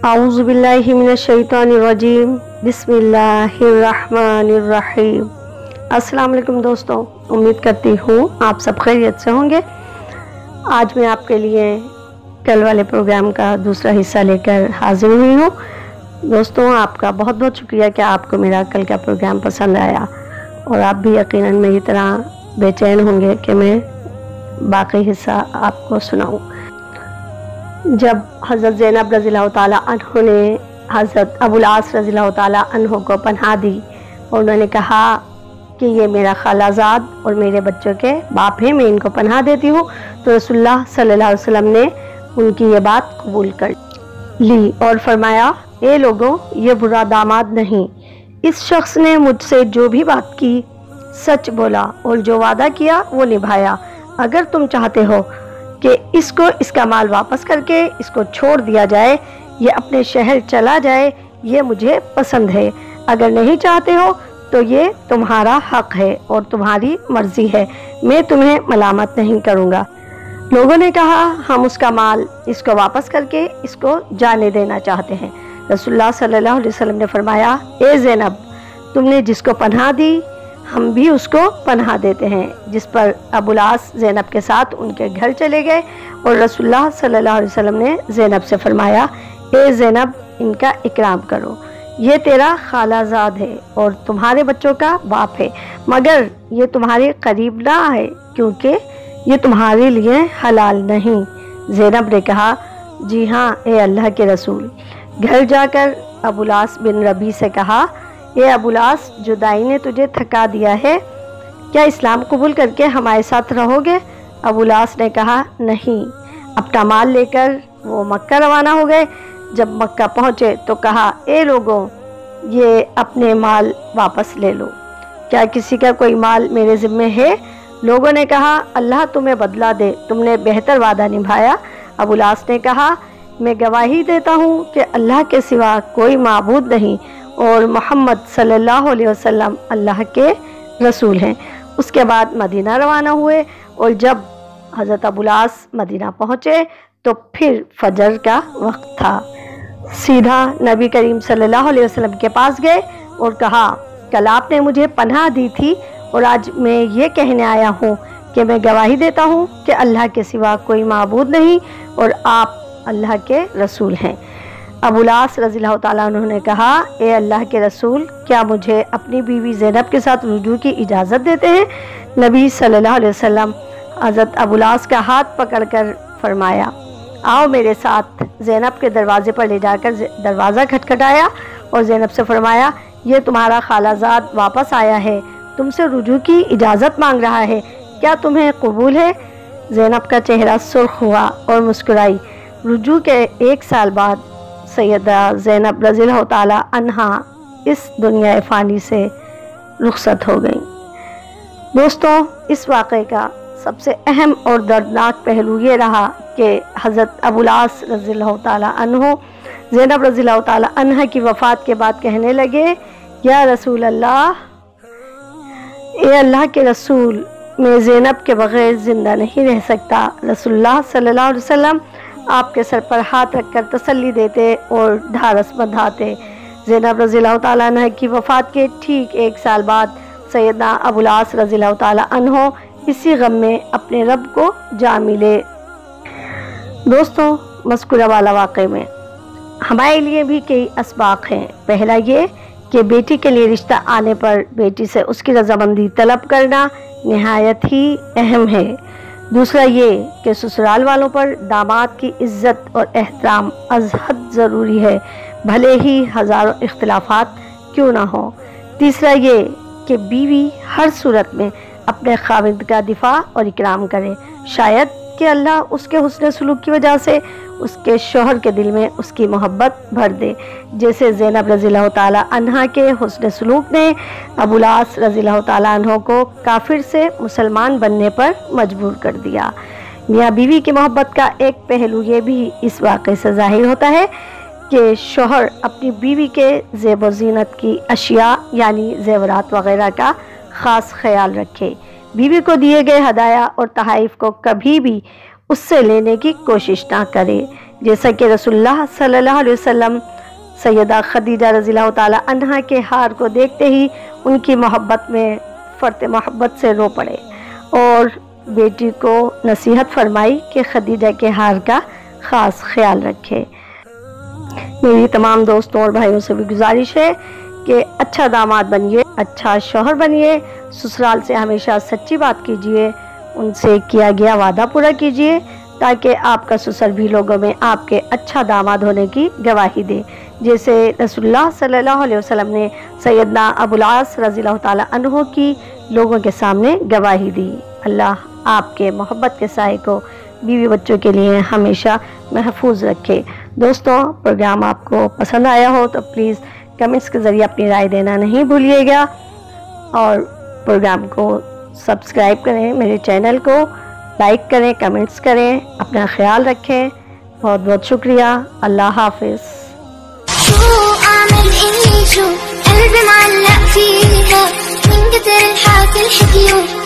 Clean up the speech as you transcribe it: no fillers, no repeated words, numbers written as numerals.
اعوذ باللہ من الشیطان الرجیم بسم اللہ الرحمن الرحیم۔ السلام علیکم دوستوں، امید کرتی ہوں آپ سب خیریت سے ہوں گے۔ آج میں آپ کے لیے کل والے پروگرام کا دوسرا حصہ لے کر حاضر ہوئی ہوں۔ دوستوں، آپ کا بہت بہت شکریہ کہ آپ کو میرا کل کا پروگرام پسند آیا، اور آپ بھی یقیناً میری طرح بے چین ہوں گے کہ میں باقی حصہ آپ کو سناؤں۔ جب حضرت زینب رضی اللہ تعالیٰ عنہ نے حضرت ابو العاص رضی اللہ تعالیٰ عنہ کو پناہ دی اور انہوں نے کہا کہ یہ میرا خالہ زاد اور میرے بچوں کے باپ ہیں، میں ان کو پناہ دیتی ہوں، تو رسول اللہ صلی اللہ علیہ وسلم نے ان کی یہ بات قبول کر لی اور فرمایا، اے لوگوں، یہ برا داماد نہیں، اس شخص نے مجھ سے جو بھی بات کی سچ بولا اور جو وعدہ کیا وہ نبھایا۔ اگر تم چاہتے ہو کہ اس کو اس کا مال واپس کر کے اس کو چھوڑ دیا جائے، یہ اپنے شہر چلا جائے، یہ مجھے پسند ہے۔ اگر نہیں چاہتے ہو تو یہ تمہارا حق ہے اور تمہاری مرضی ہے، میں تمہیں ملامت نہیں کروں گا۔ لوگوں نے کہا، ہم اس کا مال اس کو واپس کر کے اس کو جانے دینا چاہتے ہیں۔ رسول اللہ صلی اللہ علیہ وسلم نے فرمایا، اے زینب، تم نے جس کو پناہ دی ہم بھی اس کو پناہ دیتے ہیں۔ جس پر ابو العاص زینب کے ساتھ ان کے گھر چلے گئے اور رسول اللہ صلی اللہ علیہ وسلم نے زینب سے فرمایا، اے زینب، ان کا اکرام کرو، یہ تیرا خالہ زاد ہے اور تمہارے بچوں کا باپ ہے، مگر یہ تمہارے قریب نہ آئے کیونکہ یہ تمہارے لیے حلال نہیں۔ زینب نے کہا، جی ہاں اے اللہ کے رسول۔ گھر جا کر ابو العاص بن ربیع سے کہا، اے ابو العاص، جدائی نے تجھے تھکا دیا ہے، کیا اسلام قبول کر کے ہمارے ساتھ رہو گے؟ ابو العاص نے کہا، نہیں۔ اپنا مال لے کر وہ مکہ روانہ ہو گئے۔ جب مکہ پہنچے تو کہا، اے لوگوں، یہ اپنے مال واپس لے لو، کیا کسی کا کوئی مال میرے ذمے ہے؟ لوگوں نے کہا، اللہ تمہیں بدلہ دے، تم نے بہتر وعدہ نبھایا۔ ابو العاص نے کہا، میں گواہی دیتا ہوں کہ اللہ کے سوا کوئی معبود نہیں اور محمد صلی اللہ علیہ وسلم اللہ کے رسول ہیں۔ اس کے بعد مدینہ روانہ ہوئے، اور جب حضرت ابو العاص مدینہ پہنچے تو پھر فجر کا وقت تھا۔ سیدھا نبی کریم صلی اللہ علیہ وسلم کے پاس گئے اور کہا، کل آپ نے مجھے پناہ دی تھی اور آج میں یہ کہنے آیا ہوں کہ میں گواہی دیتا ہوں کہ اللہ کے سوا کوئی معبود نہیں اور آپ اللہ کے رسول ہیں۔ ابو العاص رضی اللہ تعالیٰ عنہ نے کہا، اے اللہ کے رسول، کیا مجھے اپنی بیوی زینب کے ساتھ رجوع کی اجازت دیتے ہیں؟ نبی صلی اللہ علیہ وسلم حضرت ابو العاص کا ہاتھ پکڑ کر فرمایا، آؤ میرے ساتھ۔ زینب کے دروازے پر لے جا کر دروازہ کھٹکھٹایا اور زینب سے فرمایا، یہ تمہارا خالہ زاد واپس آیا ہے، تم سے رجوع کی اجازت مانگ رہا ہے، کیا تمہیں قبول ہے؟ زینب کا چہرہ سرخ ہوا اور مسکرائی۔ رجوع کے 1 سال بعد سیدہ زینب رضی اللہ تعالیٰ عنہا اس دنیا فانی سے رخصت ہو گئیں۔ دوستوں، اس واقعے کا سب سے اہم اور دردناک پہلو یہ رہا کہ حضرت ابو العاص رضی اللہ تعالیٰ عنہ زینب رضی اللہ تعالیٰ عنہ کی وفات کے بعد کہنے لگے، یا رسول اللہ، اے اللہ کے رسول، میں زینب کے بغیر زندہ نہیں رہ سکتا۔ رسول اللہ صلی اللہ علیہ وسلم آپ کے سر پر ہاتھ رکھ کر تسلی دیتے اور ڈھارس بندھاتے۔ زینب رضی اللہ تعالیٰ عنہ کی وفات کے ٹھیک 1 سال بعد سیدنا ابو العاص رضی اللہ تعالیٰ عنہ اسی غم میں اپنے رب کو جا ملے۔ دوستوں، مذکورہ والا واقعے میں ہمارے لیے بھی کئی اسباق ہیں۔ پہلا یہ کہ بیٹی کے لیے رشتہ آنے پر بیٹی سے اس کی رضامندی طلب کرنا نہایت ہی اہم ہے۔ دوسرا یہ کہ سسرال والوں پر داماد کی عزت اور احترام از حد ضروری ہے، بھلے ہی ہزاروں اختلافات کیوں نہ ہوں۔ تیسرا یہ کہ بیوی ہر صورت میں اپنے خاوند کا دفاع اور اکرام کرے، شاید کہ اللہ اس کے حسن سلوک کی وجہ سے اس کے شوہر کے دل میں اس کی محبت بھر دے، جیسے زینب رضی اللہ تعالیٰ عنہا کے حسن سلوک نے ابو العاص رضی اللہ تعالیٰ عنہ کو کافر سے مسلمان بننے پر مجبور کر دیا۔ میاں بیوی کی محبت کا ایک پہلو یہ بھی اس واقعے سے ظاہر ہوتا ہے کہ شوہر اپنی بیوی کے زیب و زینت کی اشیاء یعنی زیورات وغیرہ کا خاص خیال رکھے، بیوی کو دیے گئے ہدایہ اور تحائف کو کبھی بھی اس سے لینے کی کوشش نہ کرے۔ جیسا کہ رسول اللہ صلی اللہ علیہ وسلم سیدہ خدیجہ رضی اللہ تعالی عنہا کے ہار کو دیکھتے ہی ان کی محبت میں فرط محبت سے رو پڑے اور بیٹی کو نصیحت فرمائی کہ خدیجہ کے ہار کا خاص خیال رکھے۔ میری تمام دوستوں اور بھائیوں سے بھی گزارش ہے کہ اچھا داماد بنیے، اچھا شوہر بنیے، سسرال سے ہمیشہ سچی بات کیجیے، ان سے کیا گیا وعدہ پورا کیجیے تاکہ آپ کا سسر بھی لوگوں میں آپ کے اچھا داماد ہونے کی گواہی دے، جیسے رسول اللہ صلی اللہ علیہ وسلم نے سیدنا ابو العاص رضی اللہ تعالی عنہ کی لوگوں کے سامنے گواہی دی۔ اللہ آپ کے محبت کے سائے کو بیوی بچوں کے لیے ہمیشہ محفوظ رکھے۔ دوستوں، پروگرام آپ کو پسند آیا ہو تو پلیز کمنٹس کے ذریعے اپنی رائے دینا نہیں بھولیے گا، اور پروگرام کو سبسکرائب کریں، میرے چینل کو لائک کریں، کمنٹس کریں، اپنا خیال رکھیں۔ بہت بہت شکریہ، اللہ حافظ۔ شو اعمل اني شو قلبي معلق فيها من كتر الحكي الحكيو